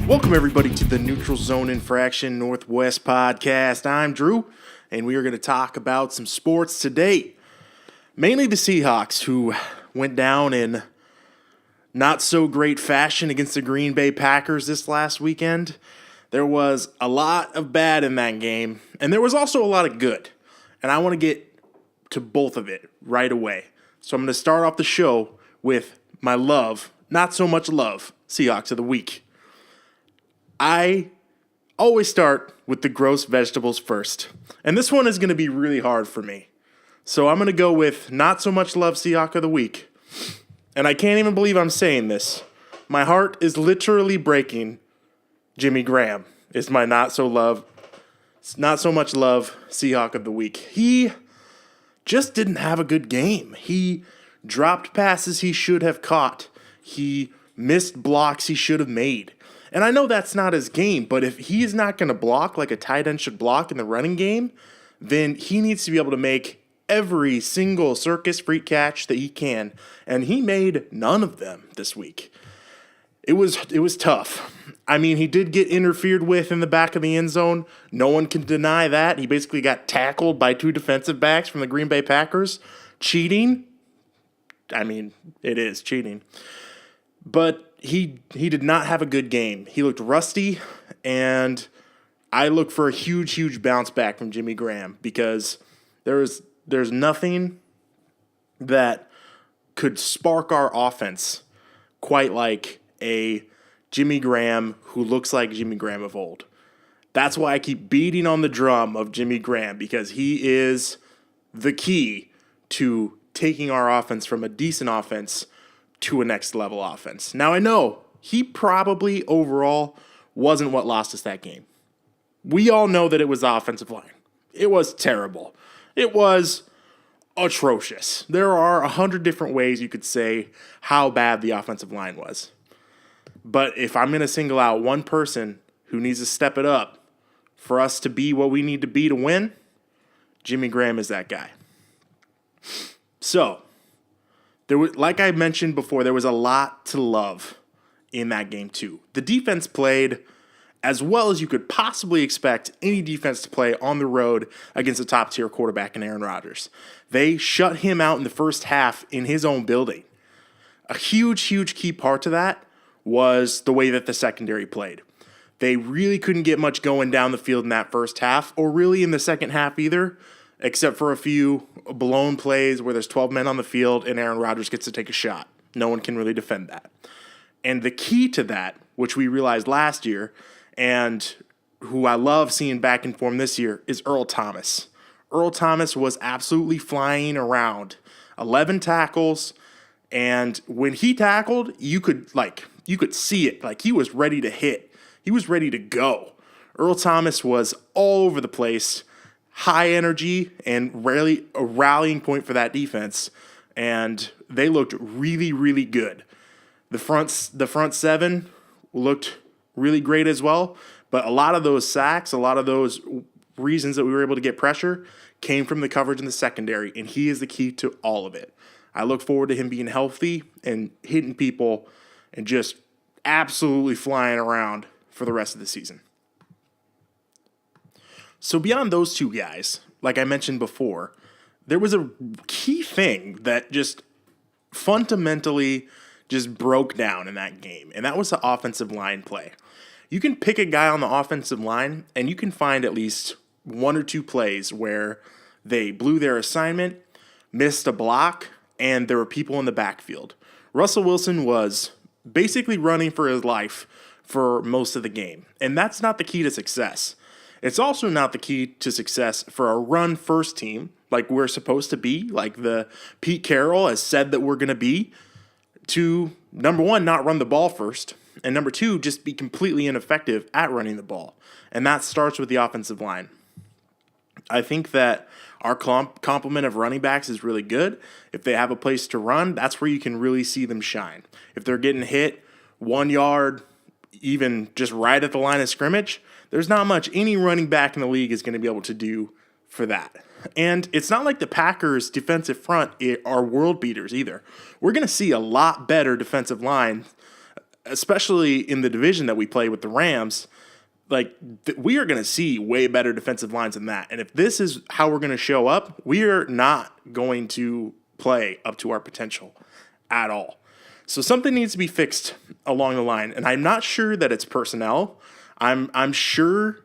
Welcome, everybody, to the Neutral Zone Infraction Northwest podcast. I'm Drew, and we are going to talk about some sports today. Mainly the Seahawks, who went down in not so great fashion against the Green Bay Packers this last weekend. There was a lot of bad in that game, and there was also a lot of good. And I want to get to both of it right away. So I'm going to start off the show with my love, not so much love, Seahawks of the week. I always start with the gross vegetables first. And this one is going to be really hard for me. So I'm going to go with not so much love Seahawk of the week. And I can't even believe I'm saying this. My heart is literally breaking. Jimmy Graham is my not so much love Seahawk of the week. He just didn't have a good game. He dropped passes he should have caught. He missed blocks he should have made. And I know that's not his game, but if he is not going to block like a tight end should block in the running game, then he needs to be able to make every single circus freak catch that he can. And he made none of them this week. It was tough. I mean, he did get interfered with in the back of the end zone. No one can deny that. He basically got tackled by two defensive backs from the Green Bay Packers. Cheating. I mean, it is cheating. But he did not have a good game. He looked rusty, and I look for a huge bounce back from Jimmy Graham because there's nothing that could spark our offense quite like a Jimmy Graham who looks like Jimmy Graham of old. That's why I keep beating on the drum of Jimmy Graham, because he is the key to taking our offense from a decent offense to a next level offense. Now, I know he probably overall wasn't what lost us that game. We all know that it was the offensive line. It was terrible. It was atrocious. There are 100 different ways you could say how bad the offensive line was. But if I'm going to single out one person who needs to step it up for us to be what we need to be to win, Jimmy Graham is that guy. So, like I mentioned before, there was a lot to love in that game too. The defense played as well as you could possibly expect any defense to play on the road against a top-tier quarterback in Aaron Rodgers. They shut him out in the first half in his own building. A huge key part to that was the way that the secondary played. They really couldn't get much going down the field in that first half, or really in the second half either, except for a few blown plays where there's 12 men on the field and Aaron Rodgers gets to take a shot. No one can really defend that. And the key to that, which we realized last year, and who I love seeing back in form this year, is Earl Thomas. Earl Thomas was absolutely flying around. 11 tackles, and when he tackled, you could see it. Like, he was ready to hit. He was ready to go. Earl Thomas was all over the place. High energy and really a rallying point for that defense, and they looked really good. The front seven looked really great as well, but a lot of those sacks, a lot of those reasons that we were able to get pressure came from the coverage in the secondary, and he is the key to all of it. I look forward to him being healthy and hitting people and just absolutely flying around for the rest of the season. So beyond those two guys, like I mentioned before, there was a key thing that just fundamentally just broke down in that game, and that was the offensive line play. You can pick a guy on the offensive line, and you can find at least one or two plays where they blew their assignment, missed a block, and there were people in the backfield. Russell Wilson was basically running for his life for most of the game, and that's not the key to success. It's also not the key to success for a run-first team like we're supposed to be, like the Pete Carroll has said that we're going to be, to, number one, not run the ball first, and number two, just be completely ineffective at running the ball. And that starts with the offensive line. I think that our complement of running backs is really good. If they have a place to run, that's where you can really see them shine. If they're getting hit 1 yard, even just right at the line of scrimmage, there's not much any running back in the league is going to be able to do for that. And it's not like the Packers' defensive front are world beaters either. We're going to see a lot better defensive line especially in the division that we play with the Rams, like we are going to see way better defensive lines than that. And if this is how we're going to show up, we are not going to play up to our potential at all. So something needs to be fixed along the line. And I'm not sure that it's personnel. I'm sure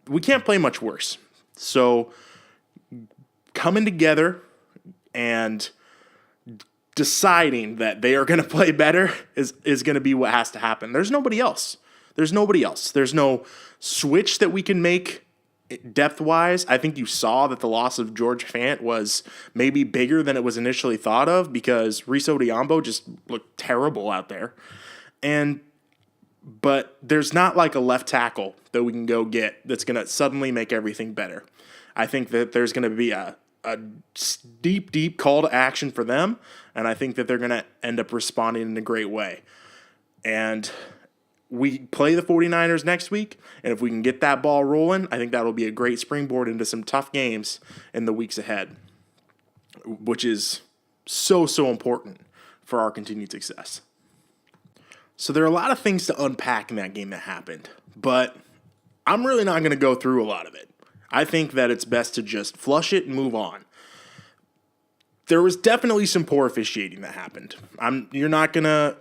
we can't play much worse. So coming together and deciding that they are going to play better is going to be what has to happen. There's nobody else. There's no switch that we can make depth-wise. I think you saw that the loss of George Fant was maybe bigger than it was initially thought of because Reese Odhiambo just looked terrible out there. But there's not like a left tackle that we can go get that's going to suddenly make everything better. I think that there's going to be a deep call to action for them, and I think that they're going to end up responding in a great way. And we play the 49ers next week, and if we can get that ball rolling, I think that'll be a great springboard into some tough games in the weeks ahead, which is so important for our continued success. So there are a lot of things to unpack in that game that happened, but I'm really not going to go through a lot of it. I think that it's best to just flush it and move on. There was definitely some poor officiating that happened. You're not gonna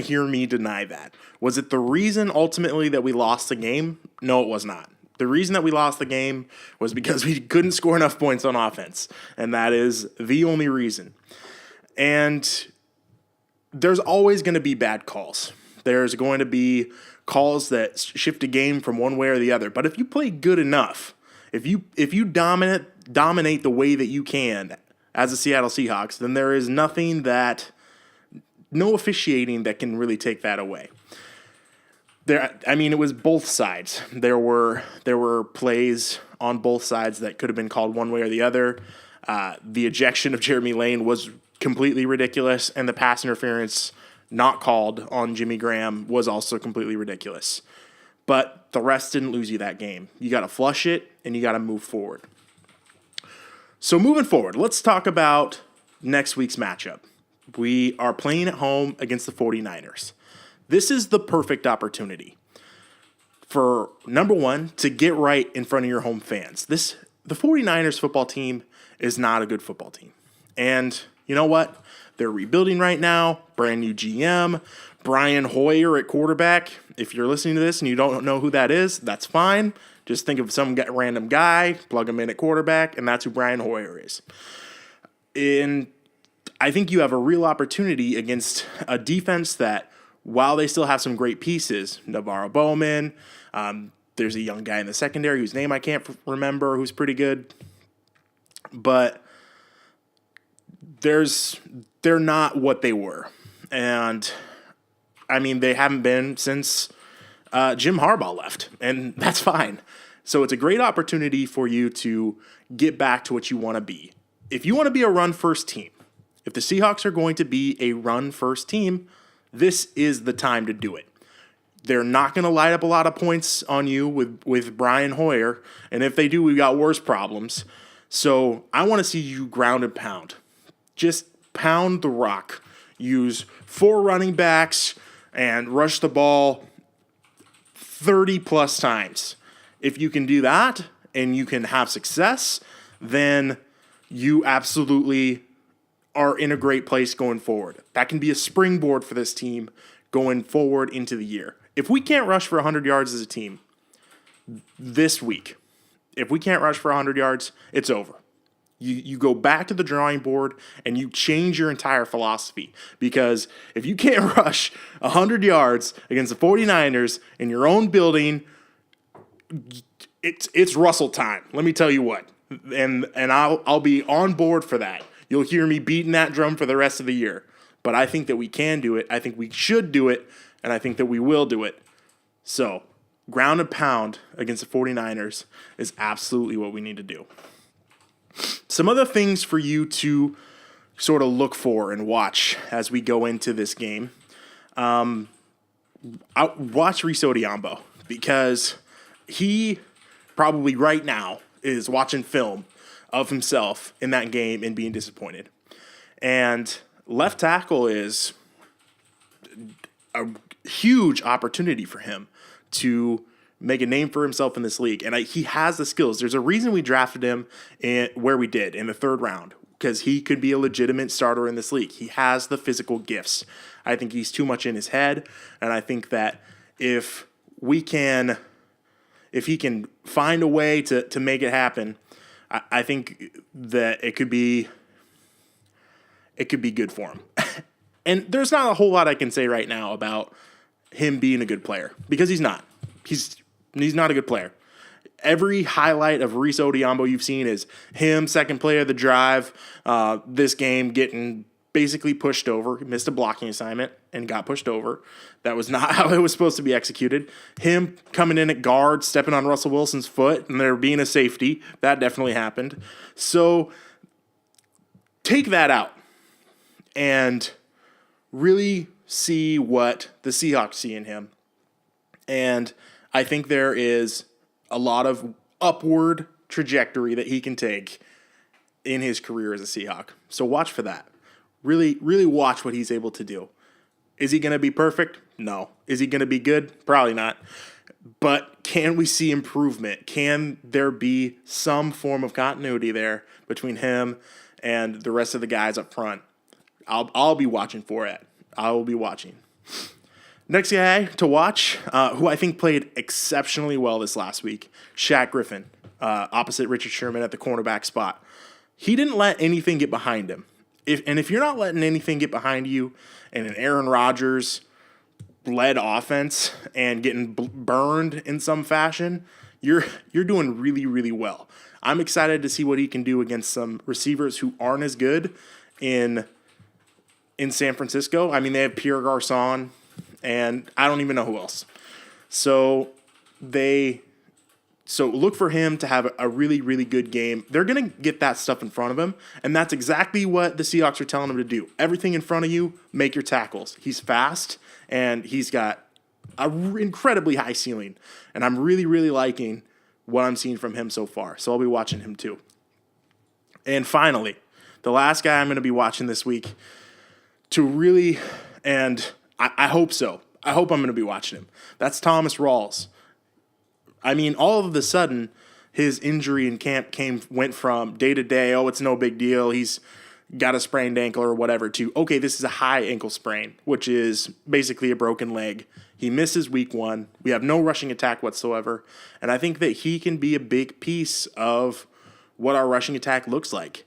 hear me deny that. Was it the reason ultimately that we lost the game? No, it was not. The reason that we lost the game was because we couldn't score enough points on offense, and that is the only reason. And there's always going to be bad calls. There's going to be calls that shift a game from one way or the other. But if you play good enough, if you dominate the way that you can as the Seattle Seahawks, then there is no officiating that can really take that away. It was both sides. There were plays on both sides that could have been called one way or the other. The ejection of Jeremy Lane was completely ridiculous, and the pass interference not called on Jimmy Graham was also completely ridiculous. But the rest didn't lose you that game. You got to flush it, and you got to move forward. So moving forward, let's talk about next week's matchup. We are playing at home against the 49ers. This is the perfect opportunity for, number one, to get right in front of your home fans. The 49ers football team is not a good football team. And you know what? They're rebuilding right now, brand new GM, Brian Hoyer at quarterback. If you're listening to this and you don't know who that is, that's fine. Just think of some random guy, plug him in at quarterback, and that's who Brian Hoyer is. And I think you have a real opportunity against a defense that, while they still have some great pieces, Navarro Bowman, there's a young guy in the secondary whose name I can't remember who's pretty good, but they're not what they were. And, they haven't been since Jim Harbaugh left, and that's fine. So it's a great opportunity for you to get back to what you want to be. If you want to be a run-first team, if the Seahawks are going to be a run-first team, this is the time to do it. They're not going to light up a lot of points on you with Brian Hoyer, and if they do, we've got worse problems. So I want to see you ground and pound. Just pound the rock. Use 4 running backs and rush the ball 30-plus times. If you can do that and you can have success, then you absolutely are in a great place going forward. That can be a springboard for this team going forward into the year. If we can't rush for 100 yards as a team this week, if we can't rush for 100 yards, it's over. You go back to the drawing board and you change your entire philosophy, because if you can't rush 100 yards against the 49ers in your own building, it's Russell time. Let me tell you what. And I'll be on board for that. You'll hear me beating that drum for the rest of the year. But I think that we can do it. I think we should do it. And I think that we will do it. So, ground and pound against the 49ers is absolutely what we need to do. Some other things for you to sort of look for and watch as we go into this game. Watch Reese Odhiambo, because he probably right now is watching film of himself in that game and being disappointed. And left tackle is huge opportunity for him to make a name for himself in this league. And he has the skills. There's a reason we drafted him where we did in the 3rd round, because he could be a legitimate starter in this league. He has the physical gifts. I think he's too much in his head. And I think that if he can find a way to make it happen, I think that it could be good for him. And there's not a whole lot I can say right now about him being a good player, because he's not. He's not a good player. Every highlight of Reese Odhiambo you've seen is him, second play of the drive, this game getting basically pushed over. He missed a blocking assignment and got pushed over. That was not how it was supposed to be executed. Him coming in at guard, stepping on Russell Wilson's foot, and there being a safety. That definitely happened. So take that out and really see what the Seahawks see in him. And I think there is a lot of upward trajectory that he can take in his career as a Seahawk. So watch for that. Really, really watch what he's able to do. Is he going to be perfect? No. Is he going to be good? Probably not. But can we see improvement? Can there be some form of continuity there between him and the rest of the guys up front? I'll be watching for it. I will be watching. Next guy to watch, who I think played exceptionally well this last week, Shaq Griffin, opposite Richard Sherman at the cornerback spot. He didn't let anything get behind him. If you're not letting anything get behind you in an Aaron Rodgers-led offense and getting burned in some fashion, you're doing really, really well. I'm excited to see what he can do against some receivers who aren't as good in San Francisco. I mean, they have Pierre Garçon, and I don't even know who else. So look for him to have a really, really good game. They're going to get that stuff in front of him, and that's exactly what the Seahawks are telling him to do. Everything in front of you, make your tackles. He's fast, and he's got an incredibly high ceiling, and I'm really, really liking what I'm seeing from him so far. So I'll be watching him too. And finally, the last guy I'm going to be watching this week to really, and I hope so. I hope I'm going to be watching him. That's Thomas Rawls. I mean, all of a sudden, his injury in camp went from day to day, oh, it's no big deal, he's got a sprained ankle or whatever, to, okay, this is a high ankle sprain, which is basically a broken leg. He misses week 1. We have no rushing attack whatsoever. And I think that he can be a big piece of what our rushing attack looks like.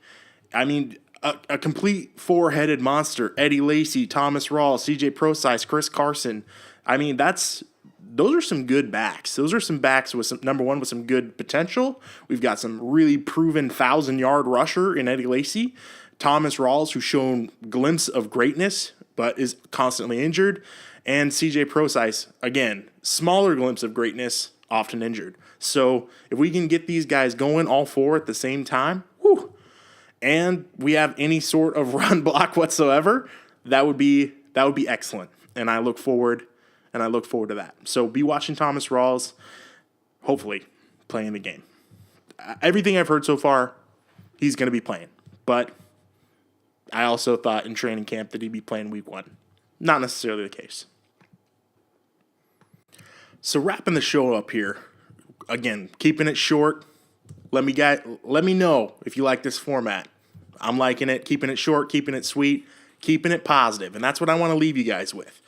I mean, a complete four-headed monster. Eddie Lacy, Thomas Rawls, C.J. Prosise, Chris Carson. I mean, those are some good backs. Those are some backs with some, number one, with some good potential. We've got some really proven 1,000-yard rusher in Eddie Lacy. Thomas Rawls, who's shown glimpse of greatness, but is constantly injured. And C.J. Prosise, again, smaller glimpse of greatness, often injured. So if we can get these guys going all four at the same time, whew, and we have any sort of run block whatsoever, that would be excellent. And I look forward to that. So be watching Thomas Rawls, hopefully playing the game. Everything I've heard so far, he's going to be playing. But I also thought in training camp that he'd be playing week 1. Not necessarily the case. So wrapping the show up here, again, keeping it short. Let me know if you like this format. I'm liking it, keeping it short, keeping it sweet, keeping it positive. And that's what I want to leave you guys with.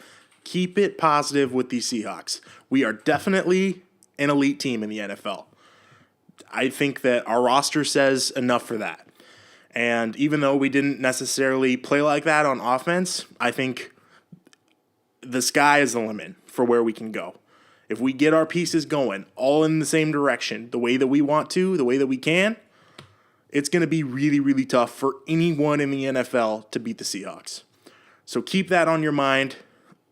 Keep it positive with these Seahawks. We are definitely an elite team in the NFL. I think that our roster says enough for that. And even though we didn't necessarily play like that on offense, I think the sky is the limit for where we can go. If we get our pieces going all in the same direction, the way that we want to, the way that we can, it's going to be really, really tough for anyone in the NFL to beat the Seahawks. So keep that on your mind.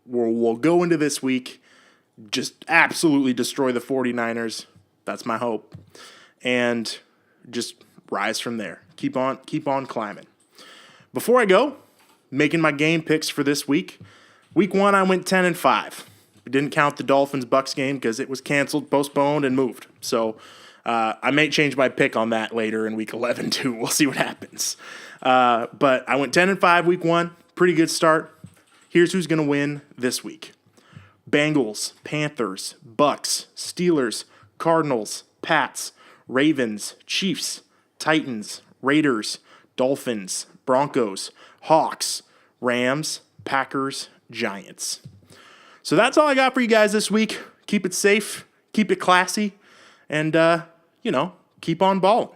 We'll go into this week, just absolutely destroy the 49ers. That's my hope. And just rise from there. Keep on climbing. Before I go, making my game picks for this week. Week 1, I went 10-5. We didn't count the Dolphins-Bucks game because it was canceled, postponed, and moved. So I may change my pick on that later in week 11 too. We'll see what happens. But I went 10-5 week 1. Pretty good start. Here's who's going to win this week. Bengals, Panthers, Bucks, Steelers, Cardinals, Pats, Ravens, Chiefs, Titans, Raiders, Dolphins, Broncos, Hawks, Rams, Packers, Giants. So that's all I got for you guys this week. Keep it safe, keep it classy, and, keep on balling.